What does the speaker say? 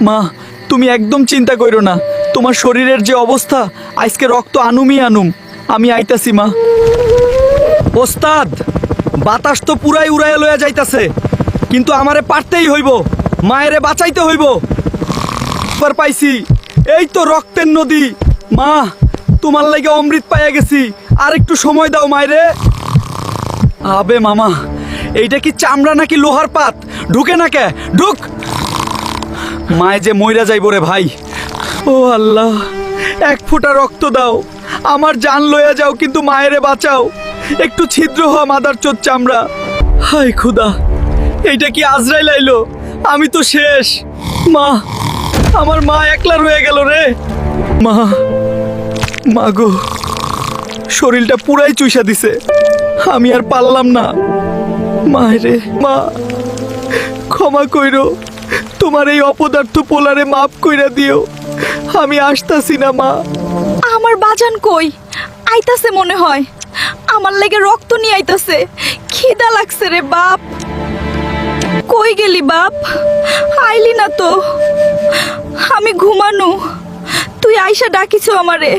মা তুমি একদম চিন্তা করো না, তোমার শরীরের যে অবস্থা আজকে রক্ত আনুমই আনুম। আমি আইতাছি মা। ওস্তাদ, বাতাস তো পুরাই উড়াইয়া লইয়া যাইতাছে, কিন্তু আমারে পারতেই হইব, মায়েরে বাঁচাইতে হইব। এবার পাইছি, এই তো রক্তের নদী। মা তোমার লাগে অমৃত পাইয়া গেছি, আর একটু সময় দাও মায়েরে। আবে মামা, এইটা কি চামড়া নাকি লোহার পাত? ঢুকে না কে, ঢুক। মায়ে যে মইরা যাইব রে ভাই। ও আল্লাহ, এক ফোঁটা রক্ত দাও, আমার জান লইয়া যাও, কিন্তু মায়েরে বাঁচাও। একটু ছিদ্র হওয়া মাদার চোদ চামড়া। হায় খুদা, এইটা কি আজরাইল আইলো? আমি তো শেষ। মা, আমার মা একলা রয়ে গেল রে। মা, মা গো, শরীরটা পুরাই চুইসা দিছে, আমি আর পারলাম না। মায়েরে, মা ক্ষমা কইরো, তোমার এই অপদার্থ পোলারে মাফ কইরা দিও। আমি আসতাছি না মা। আমার বাজান কই? আইতাছে মনে হয়, আমার লেগে রক্ত নিয়ে আইতাছে। খিদা লাগছে রে বাপ। কই গেলি বাপ? আইলি না তো। আমি ঘুমানো, তুই আইসা ডাকিছ আমারে।